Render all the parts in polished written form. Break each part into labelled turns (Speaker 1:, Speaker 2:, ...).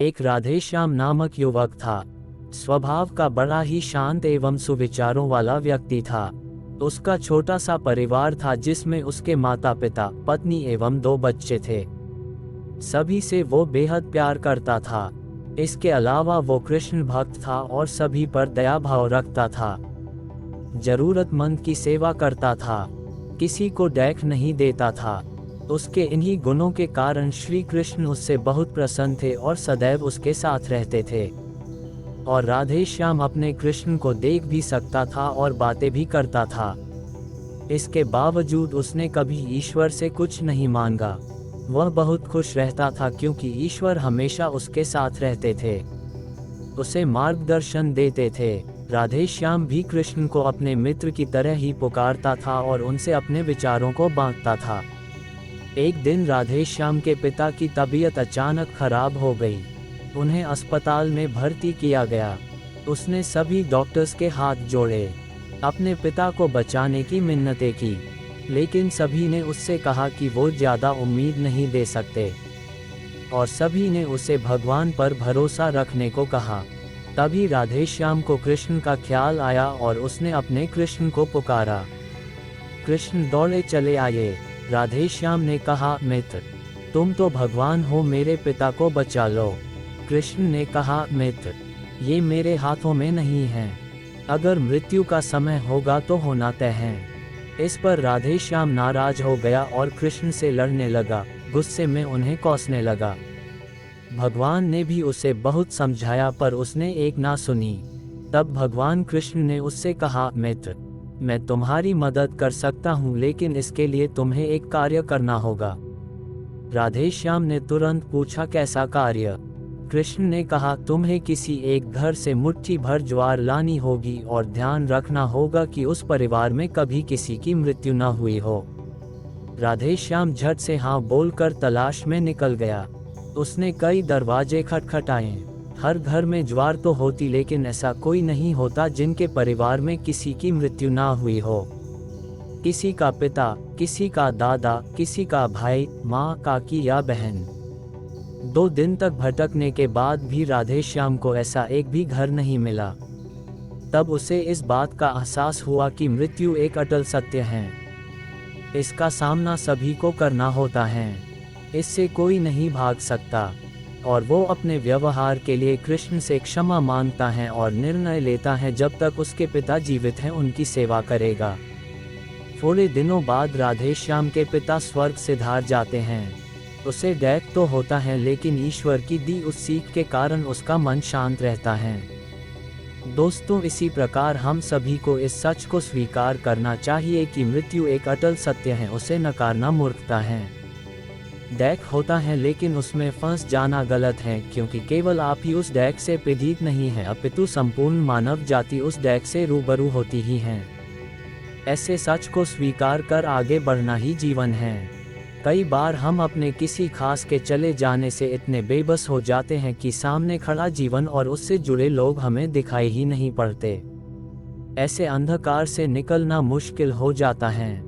Speaker 1: एक राधेश्याम नामक युवक था। स्वभाव का बड़ा ही शांत एवं सुविचारों वाला व्यक्ति था। उसका छोटा सा परिवार था जिसमें उसके माता पिता, पत्नी एवं 2 बच्चे थे। सभी से वो बेहद प्यार करता था। इसके अलावा वो कृष्ण भक्त था और सभी पर दया भाव रखता था। जरूरतमंद की सेवा करता था, किसी को देख नहीं देता था। उसके इन्हीं गुणों के कारण श्री कृष्ण उससे बहुत प्रसन्न थे और सदैव उसके साथ रहते थे। और राधेश्याम अपने कृष्ण को देख भी सकता था और बातें भी करता था। इसके बावजूद उसने कभी ईश्वर से कुछ नहीं मांगा। वह बहुत खुश रहता था क्योंकि ईश्वर हमेशा उसके साथ रहते थे, उसे मार्गदर्शन देते थे। राधेश्याम भी कृष्ण को अपने मित्र की तरह ही पुकारता था और उनसे अपने विचारों को बांटता था। एक दिन राधेश्याम के पिता की तबीयत अचानक खराब हो गई। उन्हें अस्पताल में भर्ती किया गया। उसने सभी डॉक्टर्स के हाथ जोड़े, अपने पिता को बचाने की मिन्नतें की, लेकिन सभी ने उससे कहा कि वो ज़्यादा उम्मीद नहीं दे सकते और सभी ने उसे भगवान पर भरोसा रखने को कहा। तभी राधेश्याम को कृष्ण का ख्याल आया और उसने अपने कृष्ण को पुकारा। कृष्ण दौड़े चले आए। राधेश्याम ने कहा, मित्र, तुम तो भगवान हो, मेरे पिता को बचा लो। कृष्ण ने कहा, मित्र, ये मेरे हाथों में नहीं है। अगर मृत्यु का समय होगा तो होना तय है। इस पर राधेश्याम नाराज हो गया और कृष्ण से लड़ने लगा, गुस्से में उन्हें कोसने लगा। भगवान ने भी उसे बहुत समझाया पर उसने एक ना सुनी। तब भगवान कृष्ण ने उससे कहा, मित्र, मैं तुम्हारी मदद कर सकता हूँ, लेकिन इसके लिए तुम्हें एक कार्य करना होगा। राधेश्याम ने तुरंत पूछा, कैसा कार्य? कृष्ण ने कहा, तुम्हें किसी एक घर से मुट्ठी भर ज्वार लानी होगी और ध्यान रखना होगा कि उस परिवार में कभी किसी की मृत्यु न हुई हो। राधेश्याम झट से हाँ बोलकर तलाश में निकल गया। उसने कई दरवाजे खटखटाए। हर घर में ज्वार तो होती, लेकिन ऐसा कोई नहीं होता जिनके परिवार में किसी की मृत्यु ना हुई हो। किसी का पिता, किसी का दादा, किसी का भाई, माँ, काकी या बहन। 2 दिन तक भटकने के बाद भी राधेश्याम को ऐसा एक भी घर नहीं मिला। तब उसे इस बात का एहसास हुआ कि मृत्यु एक अटल सत्य है। इसका सामना सभी को करना होता है, इससे कोई नहीं भाग सकता। और वो अपने व्यवहार के लिए कृष्ण से क्षमा मांगता है और निर्णय लेता है जब तक उसके पिता जीवित हैं उनकी सेवा करेगा। थोड़े दिनों बाद राधेश्याम के पिता स्वर्ग सिधार जाते हैं। उसे दैख तो होता है, लेकिन ईश्वर की दी उस सीख के कारण उसका मन शांत रहता है। दोस्तों, इसी प्रकार हम सभी को इस सच को स्वीकार करना चाहिए कि मृत्यु एक अटल सत्य है, उसे नकारना मूर्खता है। दैख होता है लेकिन उसमें फंस जाना गलत है, क्योंकि केवल आप ही उस दैख से पीड़ित नहीं है, अपितु संपूर्ण मानव जाति उस दैख से रूबरू होती ही है। ऐसे सच को स्वीकार कर आगे बढ़ना ही जीवन है। कई बार हम अपने किसी खास के चले जाने से इतने बेबस हो जाते हैं कि सामने खड़ा जीवन और उससे जुड़े लोग हमें दिखाई ही नहीं पड़ते। ऐसे अंधकार से निकलना मुश्किल हो जाता है।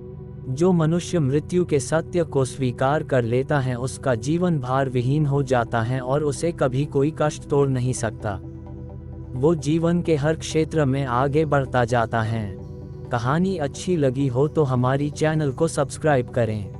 Speaker 1: जो मनुष्य मृत्यु के सत्य को स्वीकार कर लेता है उसका जीवन भार विहीन हो जाता है और उसे कभी कोई कष्ट तोड़ नहीं सकता। वो जीवन के हर क्षेत्र में आगे बढ़ता जाता है। कहानी अच्छी लगी हो तो हमारी चैनल को सब्सक्राइब करें।